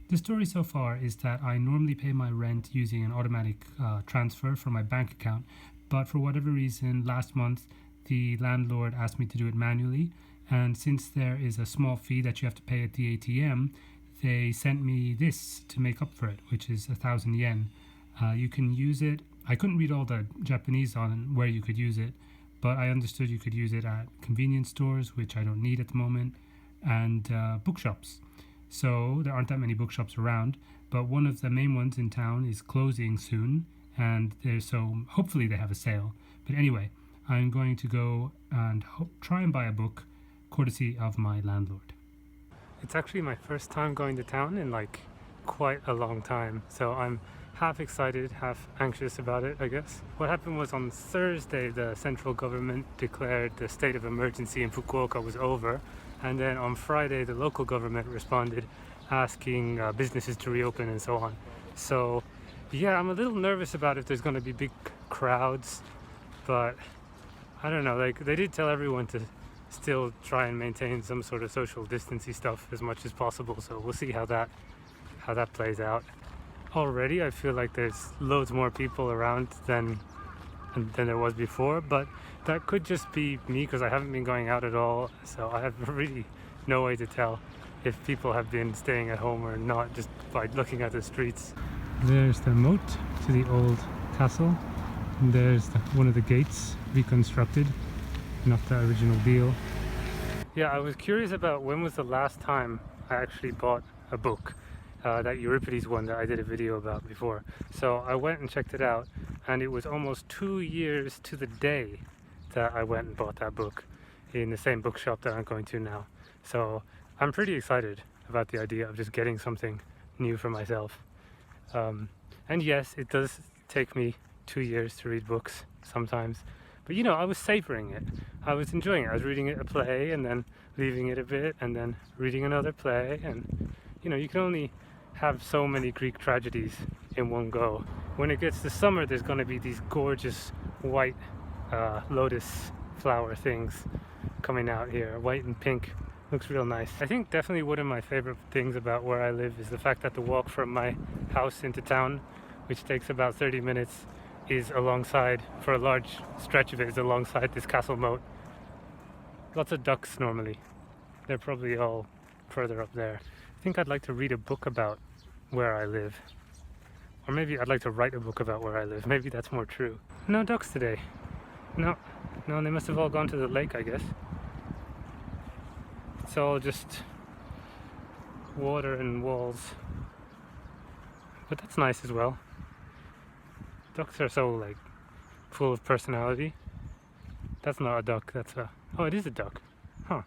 The story so far is that I normally pay my rent using an automatic transfer from my bank account, but for whatever reason, last month the landlord asked me to do it manually, and since there is a small fee that you have to pay at the ATM, they sent me this to make up for it, which is 1,000 yen. You can use it. I couldn't read all the Japanese on where you could use it, but I understood you could use it at convenience stores, which I don't need at the moment, and bookshops. So there aren't that many bookshops around, but one of the main ones in town is closing soon, and so hopefully they have a sale. But anyway, I'm going to go and try and buy a book, courtesy of my landlord. It's actually my first time going to town in like quite a long time, so I'm half excited, half anxious about it, I guess. What happened was on Thursday, the central government declared the state of emergency in Fukuoka was over, and then on Friday, the local government responded asking businesses to reopen and so on. So yeah, I'm a little nervous about if there's going to be big crowds, but I don't know, like they did tell everyone to still try and maintain some sort of social distancing stuff as much as possible, so we'll see how that plays out. Already I feel like there's loads more people around than there was before, but that could just be me because I haven't been going out at all, so I have really no way to tell if people have been staying at home or not just by looking at the streets. There's the moat to the old castle, and there's one of the gates reconstructed, not the original deal. Yeah, I was curious about when was the last time I actually bought a book. That Euripides one that I did a video about before. So I went and checked it out, and it was almost 2 years to the day that I went and bought that book in the same bookshop that I'm going to now. So I'm pretty excited about the idea of just getting something new for myself. And yes, it does take me 2 years to read books sometimes, but you know, I was savoring it. I was enjoying it. I was reading a play and then leaving it a bit and then reading another play, and you know, you can only have so many Greek tragedies in one go. When it gets to summer, there's going to be these gorgeous white lotus flower things coming out here, white and pink. Looks real nice. I think definitely one of my favorite things about where I live is the fact that the walk from my house into town, which takes about 30 minutes, is alongside, for a large stretch of it, is alongside this castle moat. Lots of ducks normally. They're probably all further up there. I think I'd like to read a book about where I live. Or maybe I'd like to write a book about where I live. Maybe that's more true. No ducks today. No, they must have all gone to the lake, I guess. It's all just water and walls. But that's nice as well. Ducks are so like full of personality. That's not a duck, that's a... Oh, it is a duck. Huh.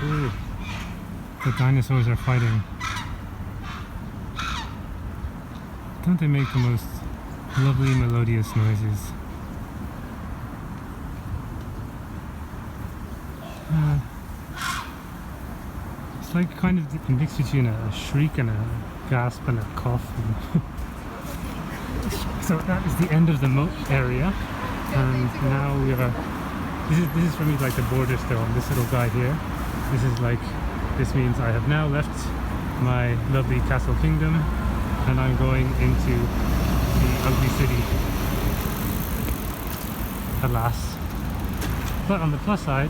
Ooh, the dinosaurs are fighting. Don't they make the most lovely melodious noises? It's like kind of a mix between a shriek and a gasp and a cough. So that is the end of the moat area, and now we are... This is for me like the border stone, this little guy here. This means I have now left my lovely castle kingdom and I'm going into the ugly city. Alas. But on the plus side,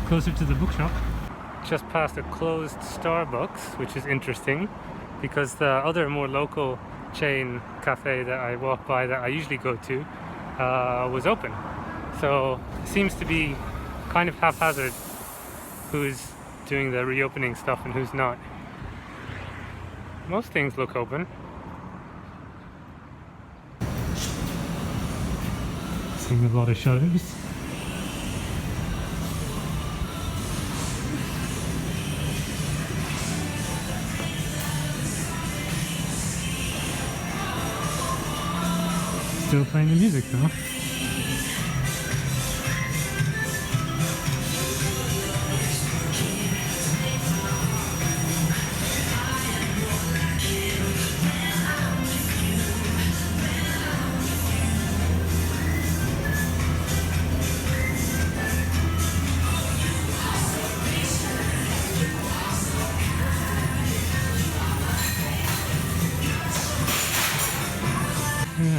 closer to the bookshop. Just past a closed Starbucks, which is interesting because the other more local chain cafe that I walk by that I usually go to was open. So it seems to be kind of haphazard who's doing the reopening stuff and who's not. Most things look open. Seeing a lot of shutters. Still playing the music though.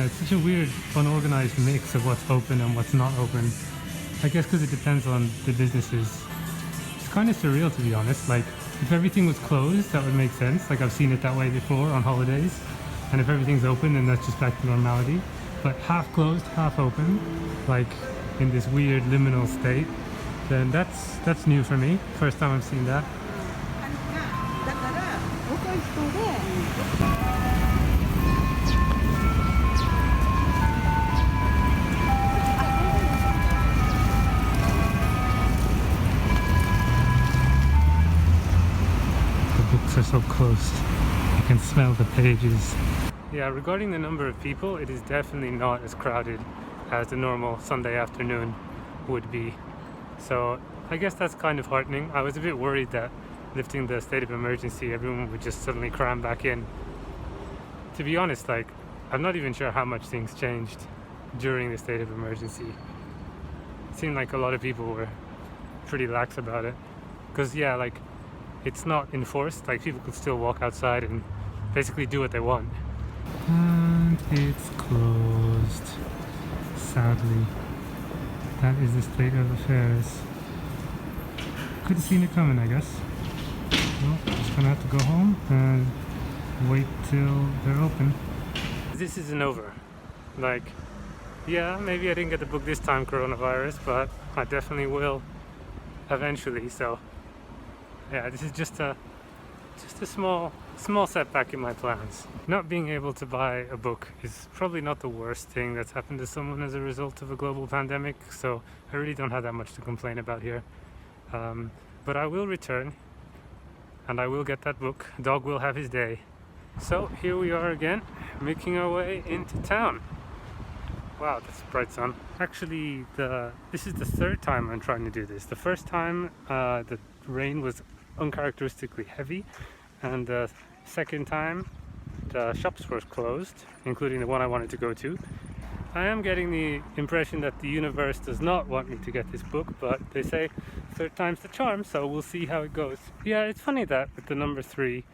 it's such a weird, unorganized mix of what's open and what's not open. I guess because it depends on the businesses. It's kind of surreal, to be honest. Like, if everything was closed, that would make sense. Like, I've seen it that way before on holidays. And if everything's open, then that's just back to normality. But half closed, half open, like in this weird liminal state, then that's new for me. First time I've seen that. Are so close, you can smell the pages. Yeah, regarding the number of people, it is definitely not as crowded as the normal Sunday afternoon would be. So I guess that's kind of heartening. I was a bit worried that lifting the state of emergency, everyone would just suddenly cram back in. To be honest, like, I'm not even sure how much things changed during the state of emergency. It seemed like a lot of people were pretty lax about it. Because yeah, like, it's not enforced, like people could still walk outside and basically do what they want. And it's closed. Sadly. That is the state of affairs. Could have seen it coming, I guess. Well, just gonna have to go home and wait till they're open. This isn't over. Like, yeah, maybe I didn't get the book this time, coronavirus, but I definitely will eventually, so yeah, this is just a small setback in my plans. Not being able to buy a book is probably not the worst thing that's happened to someone as a result of a global pandemic, so I really don't have that much to complain about here. But I will return, and I will get that book. Dog will have his day. So here we are again, making our way into town. Wow, that's bright sun. Actually, this is the third time I'm trying to do this. The first time the rain was uncharacteristically heavy, and the second time the shops were closed, including the one I wanted to go to. I am getting the impression that the universe does not want me to get this book, but they say third time's the charm, so we'll see how it goes. Yeah, it's funny that with the number 3,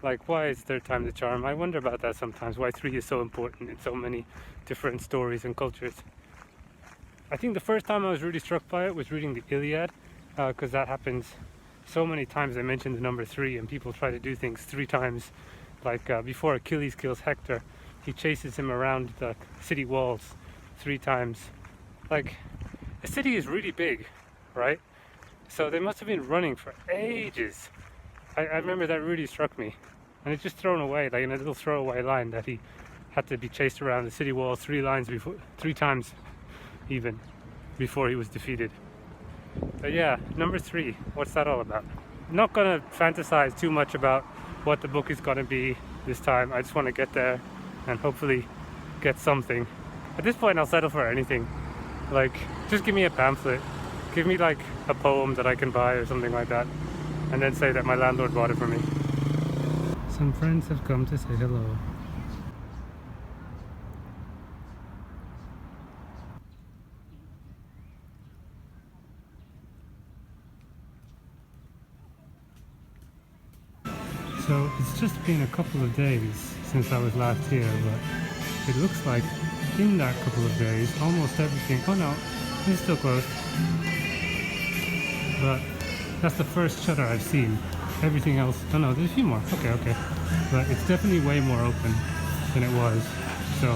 like, why is third time the charm? I wonder about that sometimes, why 3 is so important in so many different stories and cultures. I think the first time I was really struck by it was reading the Iliad, because that happens so many times. They mention the number 3 and people try to do things 3 times. Like before Achilles kills Hector, he chases him around the city walls 3 times. Like, a city is really big, right? So they must have been running for ages. I remember that really struck me. And it's just thrown away, like in a little throwaway line, that he had to be chased around the city walls 3 times even before he was defeated. But yeah, number 3, what's that all about? I'm not gonna fantasize too much about what the book is gonna be this time. I just want to get there and hopefully get something. At this point I'll settle for anything. Like, just give me a pamphlet, give me like a poem that I can buy or something like that, and then say that my landlord bought it for me. Some friends have come to say hello. So it's just been a couple of days since I was last here, but it looks like in that couple of days almost everything, oh no, it's still closed, but that's the first shutter I've seen. Everything else, oh no, there's a few more, okay, but it's definitely way more open than it was, so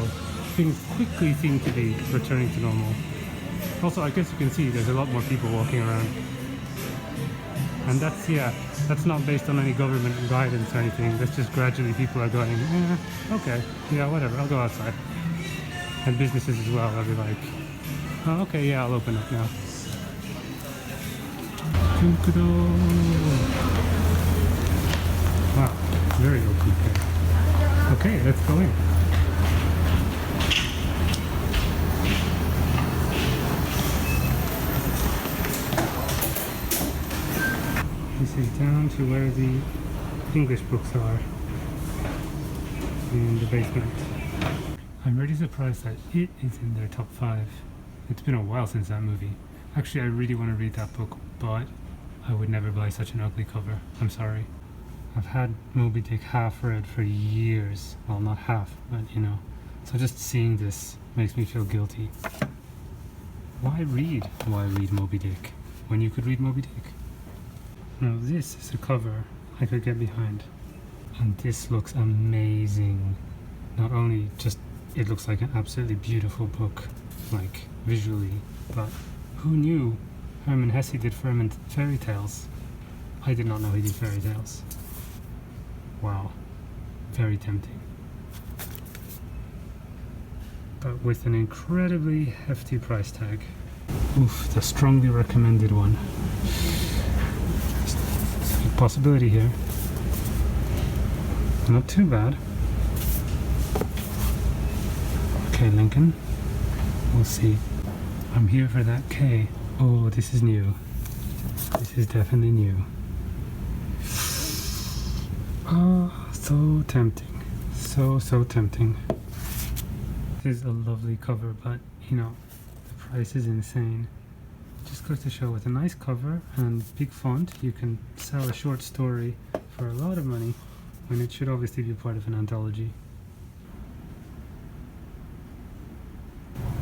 things quickly seem to be returning to normal. Also, I guess you can see there's a lot more people walking around. And that's, yeah, that's not based on any government guidance or anything. That's just gradually people are going, okay, yeah, whatever, I'll go outside. And businesses as well, I'll be like, oh, okay, yeah, I'll open up now. Wow, very open here. Okay, let's go in. This is down to where the English books are, in the basement. I'm really surprised that it is in their top 5. It's been a while since that movie. Actually, I really want to read that book, but I would never buy such an ugly cover. I'm sorry. I've had Moby Dick half read for years. Well, not half, but you know, So just seeing this makes me feel guilty. Why read? Why read Moby Dick when you could read Moby Dick? Now this is a cover I could get behind. And this looks amazing. Not only just it looks like an absolutely beautiful book, like visually, but who knew Hermann Hesse did fairy tales? I did not know he did fairy tales. Wow, very tempting. But with an incredibly hefty price tag. Oof, the strongly recommended one. There's a possibility here. Not too bad. Okay, Lincoln. We'll see. I'm here for that K. Oh, this is new. This is definitely new. Oh, so tempting. So tempting. This is a lovely cover, but you know, the price is insane. Just goes to show with a nice cover and big font, you can sell a short story for a lot of money when it should obviously be part of an anthology.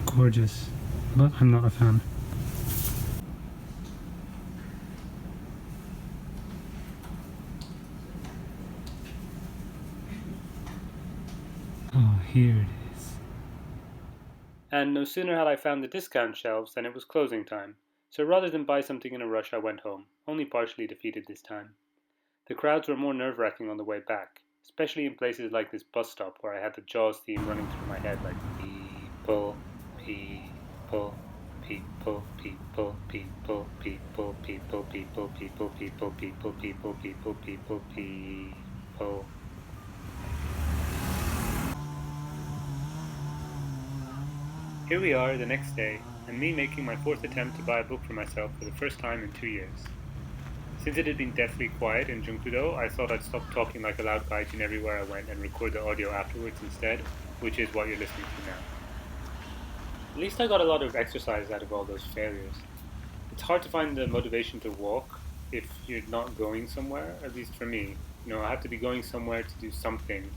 Gorgeous, but I'm not a fan. Oh, here it is. And no sooner had I found the discount shelves than it was closing time. So rather than buy something in a rush, I went home, only partially defeated this time. The crowds were more nerve-wracking on the way back, especially in places like this bus stop where I had the Jaws theme running through my head like people, people, people, people, people, people, people, people, people, people, people, people, people, people, people. Here we are the next day, and me making my fourth attempt to buy a book for myself for the first time in 2 years. Since it had been deathly quiet in Jungpudo, I thought I'd stop talking like a loud gaijin everywhere I went and record the audio afterwards instead, which is what you're listening to now. At least I got a lot of exercise out of all those failures. It's hard to find the motivation to walk if you're not going somewhere, at least for me. You know, I have to be going somewhere to do something.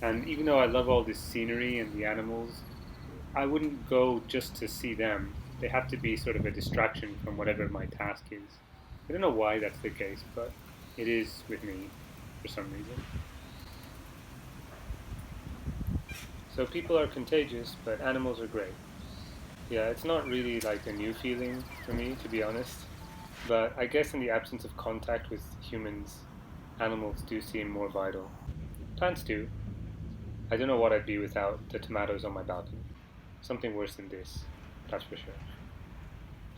And even though I love all this scenery and the animals, I wouldn't go just to see them. They have to be sort of a distraction from whatever my task is. I don't know why that's the case, but it is with me for some reason. So people are contagious, but animals are great. Yeah, it's not really like a new feeling for me, to be honest. But I guess in the absence of contact with humans, animals do seem more vital. Plants do. I don't know what I'd be without the tomatoes on my balcony. Something worse than this, that's for sure.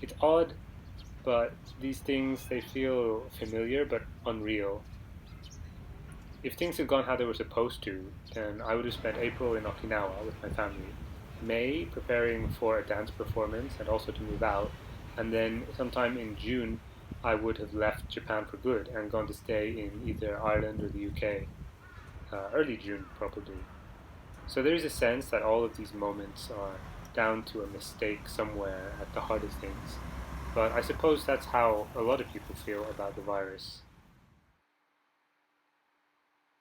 It's odd, but these things, they feel familiar but unreal. If things had gone how they were supposed to, then I would have spent April in Okinawa with my family, May preparing for a dance performance and also to move out, and then sometime in June I would have left Japan for good and gone to stay in either Ireland or the UK, early June probably. So there is a sense that all of these moments are down to a mistake somewhere at the heart of things. But I suppose that's how a lot of people feel about the virus.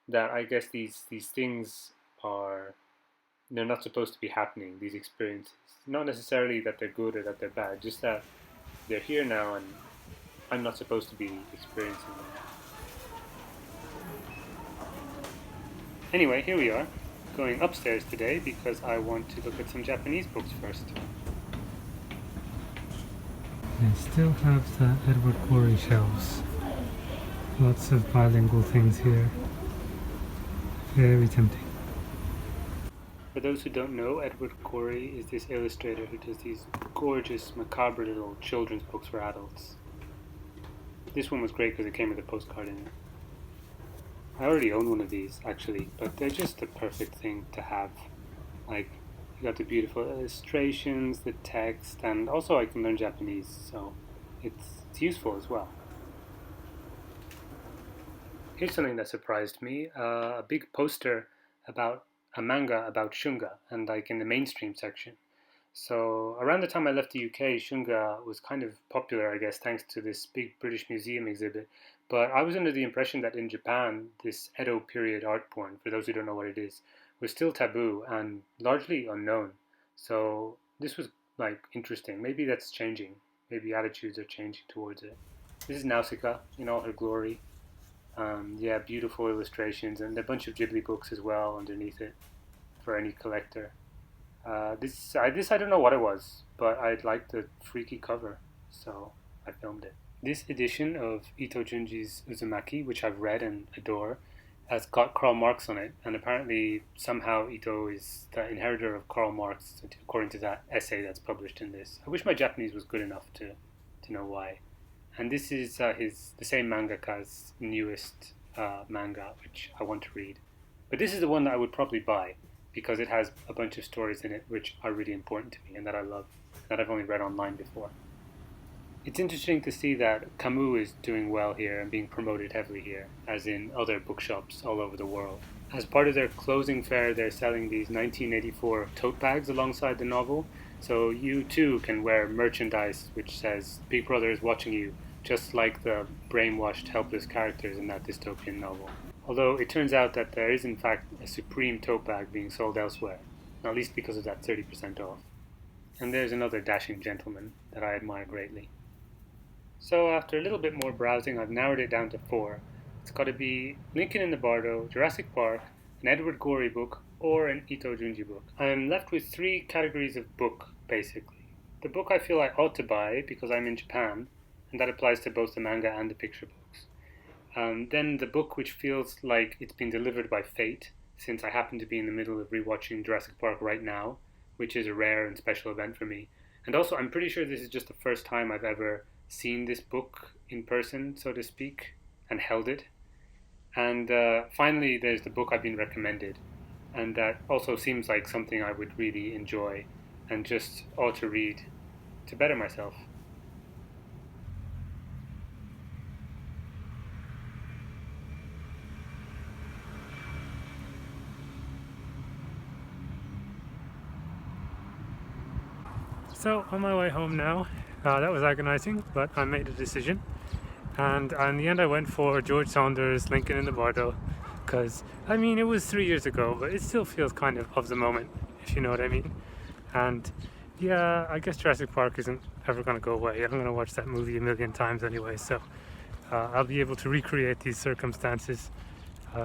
That I guess these things are, they're not supposed to be happening, these experiences. Not necessarily that they're good or that they're bad, just that they're here now and I'm not supposed to be experiencing them. Anyway, here we are, going upstairs today because I want to look at some Japanese books first. They still have the Edward Gorey shelves. Lots of bilingual things here. Very tempting. For those who don't know, Edward Gorey is this illustrator who does these gorgeous, macabre little children's books for adults. This one was great because it came with a postcard in it. I already own one of these, actually, but they're just the perfect thing to have. Like, you got the beautiful illustrations, the text, and also I can learn Japanese, so it's useful as well. Here's something that surprised me, a big poster about a manga about shunga, and like in the mainstream section. So around the time I left the UK, shunga was kind of popular, I guess, thanks to this big British Museum exhibit. But I was under the impression that in Japan, this Edo period art porn, for those who don't know what it is, was still taboo and largely unknown. So this was like interesting. Maybe that's changing. Maybe attitudes are changing towards it. This is Nausicaa in all her glory. Yeah, beautiful illustrations and a bunch of Ghibli books as well underneath it for any collector. This I don't know what it was, but I liked the freaky cover, so I filmed it. This edition of Ito Junji's Uzumaki, which I've read and adore, has got Karl Marx on it, and apparently somehow Ito is the inheritor of Karl Marx, according to that essay that's published in this. I wish my Japanese was good enough to know why. And this is the same mangaka's newest manga, which I want to read. But this is the one that I would probably buy because it has a bunch of stories in it which are really important to me and that I love, that I've only read online before. It's interesting to see that Camus is doing well here and being promoted heavily here, as in other bookshops all over the world. As part of their closing fair, they're selling these 1984 tote bags alongside the novel, so you too can wear merchandise which says Big Brother is watching you, just like the brainwashed, helpless characters in that dystopian novel. Although it turns out that there is in fact a supreme tote bag being sold elsewhere, not least because of that 30% off. And there's another dashing gentleman that I admire greatly. So after a little bit more browsing, I've narrowed it down to 4. It's got to be Lincoln in the Bardo, Jurassic Park, an Edward Gorey book, or an Ito Junji book. I'm left with 3 categories of book, basically. The book I feel I ought to buy because I'm in Japan, and that applies to both the manga and the picture books. Then the book which feels like it's been delivered by fate, since I happen to be in the middle of rewatching Jurassic Park right now, which is a rare and special event for me. And also, I'm pretty sure this is just the first time I've ever seen this book in person, so to speak, and held it. And finally, there's the book I've been recommended, and that also seems like something I would really enjoy and just ought to read to better myself. So, on my way home now, that was agonizing, but I made a decision. And in the end, I went for George Saunders' Lincoln in the Bardo, because, I mean, it was 3 years ago, but it still feels kind of the moment, if you know what I mean. And yeah, I guess Jurassic Park isn't ever going to go away. I'm going to watch that movie a million times anyway, so I'll be able to recreate these circumstances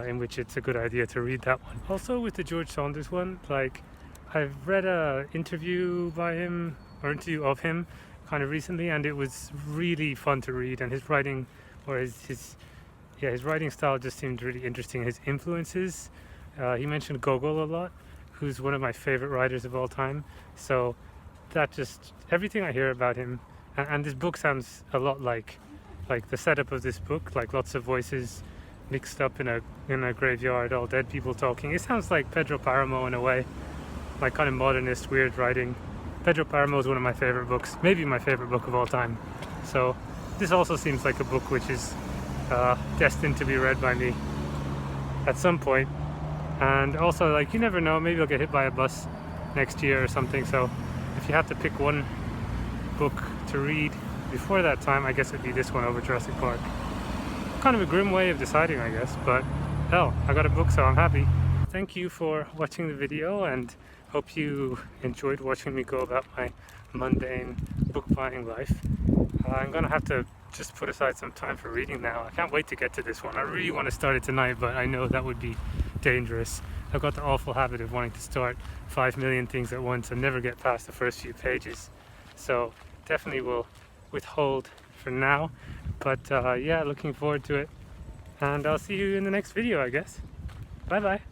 in which it's a good idea to read that one. Also, with the George Saunders one, like, I've read an interview by him, or interview of him, kind of recently, and it was really fun to read, and his writing, or his writing style just seemed really interesting. His influences, he mentioned Gogol a lot, who's one of my favorite writers of all time, so that just, everything I hear about him, and this book sounds a lot like the setup of this book, like lots of voices mixed up in a graveyard, all dead people talking. It sounds like Pedro Paramo in a way, like kind of modernist, weird writing. Pedro Paramo is one of my favorite books, maybe my favorite book of all time. So this also seems like a book which is destined to be read by me at some point. And also, like, you never know, maybe I'll get hit by a bus next year or something. So if you have to pick one book to read before that time, I guess it'd be this one over Jurassic Park. Kind of a grim way of deciding, I guess, but hell, I got a book, so I'm happy. Thank you for watching the video, and hope you enjoyed watching me go about my mundane book buying life. I'm gonna have to just put aside some time for reading now. I can't wait to get to this one. I really want to start it tonight, but I know that would be dangerous. I've got the awful habit of wanting to start 5 million things at once and never get past the first few pages. So definitely will withhold for now, but yeah, looking forward to it. And I'll see you in the next video, I guess. Bye bye.